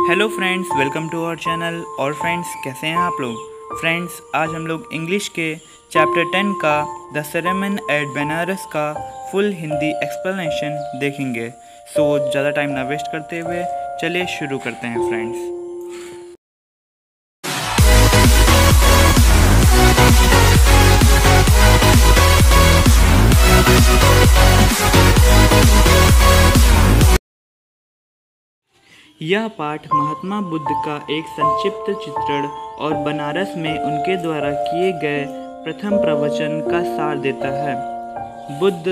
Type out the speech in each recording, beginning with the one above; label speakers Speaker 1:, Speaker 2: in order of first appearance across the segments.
Speaker 1: Hello friends, welcome to our channel. और friends, कैसे हैं आप लोग। फ्रेंड्स, आज हम लोग इंग्लिश के चैप्टर 10 का द सेरेमन एट बनारस का फुल हिंदी एक्सप्लेनेशन देखेंगे। सो ज़्यादा टाइम ना वेस्ट करते हुए चलिए शुरू करते हैं फ्रेंड्स। यह पाठ महात्मा बुद्ध का एक संक्षिप्त चित्रण और बनारस में उनके द्वारा किए गए प्रथम प्रवचन का सार देता है। बुद्ध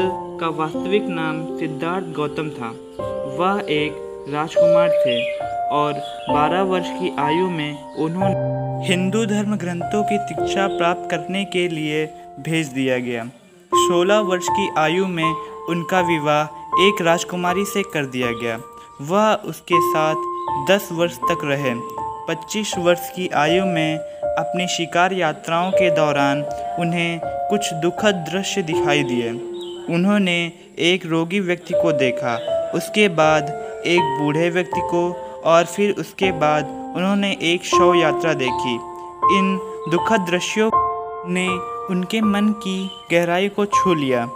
Speaker 1: का वास्तविक नाम सिद्धार्थ गौतम था। वह एक राजकुमार थे और 12 वर्ष की आयु में उन्होंने हिंदू धर्म ग्रंथों की शिक्षा प्राप्त करने के लिए भेज दिया गया। 16 वर्ष की आयु में उनका विवाह एक राजकुमारी से कर दिया गया। वह उसके साथ 10 वर्ष तक रहे। 25 वर्ष की आयु में अपनी शिकार यात्राओं के दौरान उन्हें कुछ दुखद दृश्य दिखाई दिए। उन्होंने एक रोगी व्यक्ति को देखा, उसके बाद एक बूढ़े व्यक्ति को, और फिर उसके बाद उन्होंने एक शव यात्रा देखी। इन दुखद दृश्यों ने उनके मन की गहराई को छू लिया।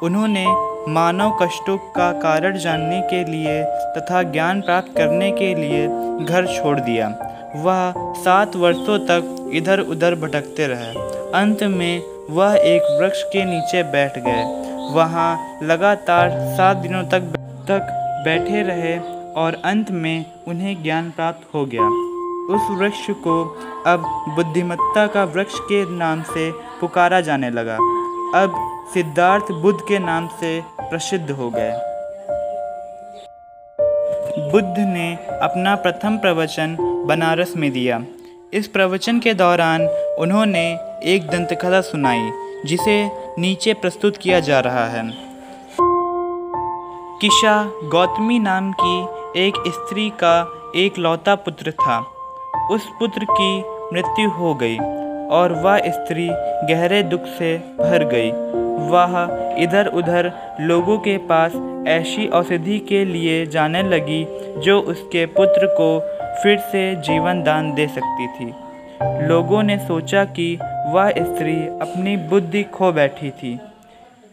Speaker 1: उन्होंने मानव कष्टों का कारण जानने के लिए तथा ज्ञान प्राप्त करने के लिए घर छोड़ दिया। वह 7 वर्षों तक इधर उधर भटकते रहे। अंत में वह एक वृक्ष के नीचे बैठ गए। वहाँ लगातार 7 दिनों तक बैठे रहे और अंत में उन्हें ज्ञान प्राप्त हो गया। उस वृक्ष को अब बुद्धिमत्ता का वृक्ष के नाम से पुकारा जाने लगा। अब सिद्धार्थ बुद्ध के नाम से प्रसिद्ध हो गए। बुद्ध ने अपना प्रथम प्रवचन बनारस में दिया। इस प्रवचन के दौरान उन्होंने एक दंतकथा सुनाई, जिसे नीचे प्रस्तुत किया जा रहा है। किशा गौतमी नाम की एक स्त्री का एक लौता पुत्र था। उस पुत्र की मृत्यु हो गई और वह स्त्री गहरे दुख से भर गई। वह इधर उधर लोगों के पास ऐसी औषधि के लिए जाने लगी जो उसके पुत्र को फिर से जीवन दान दे सकती थी। लोगों ने सोचा कि वह स्त्री अपनी बुद्धि खो बैठी थी।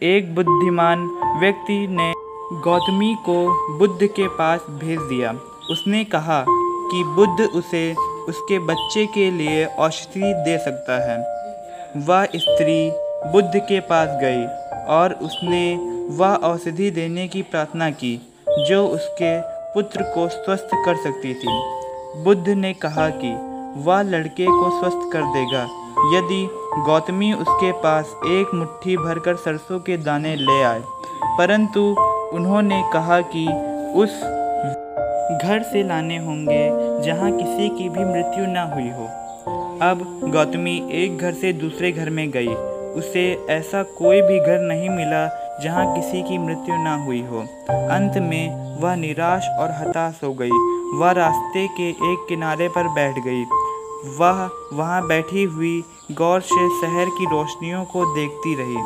Speaker 1: एक बुद्धिमान व्यक्ति ने गौतमी को बुद्ध के पास भेज दिया। उसने कहा कि बुद्ध उसे उसके बच्चे के लिए औषधि दे सकता है। वह स्त्री बुद्ध के पास गई और उसने वह औषधि देने की प्रार्थना की जो उसके पुत्र को स्वस्थ कर सकती थी। बुद्ध ने कहा कि वह लड़के को स्वस्थ कर देगा यदि गौतमी उसके पास एक मुट्ठी भरकर सरसों के दाने ले आए। परंतु उन्होंने कहा कि उस घर से लाने होंगे जहाँ किसी की भी मृत्यु न हुई हो। अब गौतमी एक घर से दूसरे घर में गई। उसे ऐसा कोई भी घर नहीं मिला जहाँ किसी की मृत्यु न हुई हो। अंत में वह निराश और हताश हो गई। वह रास्ते के एक किनारे पर बैठ गई। वह वहाँ बैठी हुई गौर से शहर की रोशनियों को देखती रही।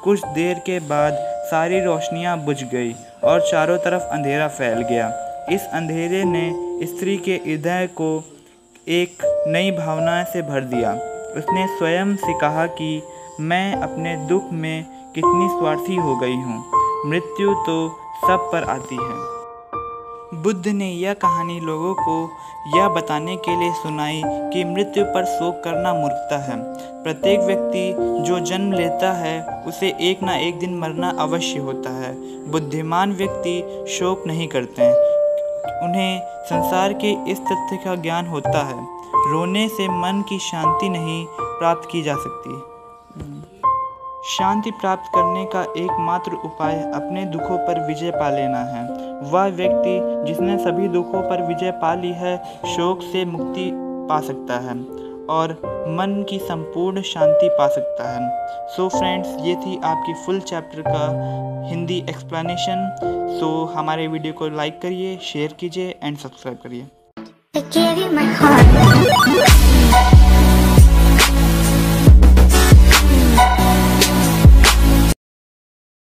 Speaker 1: कुछ देर के बाद सारी रोशनियाँ बुझ गई और चारों तरफ अंधेरा फैल गया। इस अंधेरे ने स्त्री के हृदय को एक नई भावना से भर दिया। उसने स्वयं से कहा कि मैं अपने दुख में कितनी स्वार्थी हो गई हूँ। मृत्यु तो सब पर आती है। बुद्ध ने यह कहानी लोगों को यह बताने के लिए सुनाई कि मृत्यु पर शोक करना मूर्खता है। प्रत्येक व्यक्ति जो जन्म लेता है उसे एक ना एक दिन मरना अवश्य होता है। बुद्धिमान व्यक्ति शोक नहीं करते हैं। उन्हें संसार के इस तथ्य का ज्ञान होता है, रोने से मन की शांति नहीं प्राप्त की जा सकती। शांति प्राप्त करने का एकमात्र उपाय अपने दुखों पर विजय पा लेना है। वह व्यक्ति जिसने सभी दुखों पर विजय पा ली है, शोक से मुक्ति पा सकता है और मन की संपूर्ण शांति पा सकता है। सो फ्रेंड्स, ये थी आपकी फुल चैप्टर का हिंदी एक्सप्लेनेशन। सो हमारे वीडियो को लाइक करिए, शेयर कीजिए एंड सब्सक्राइब करिए।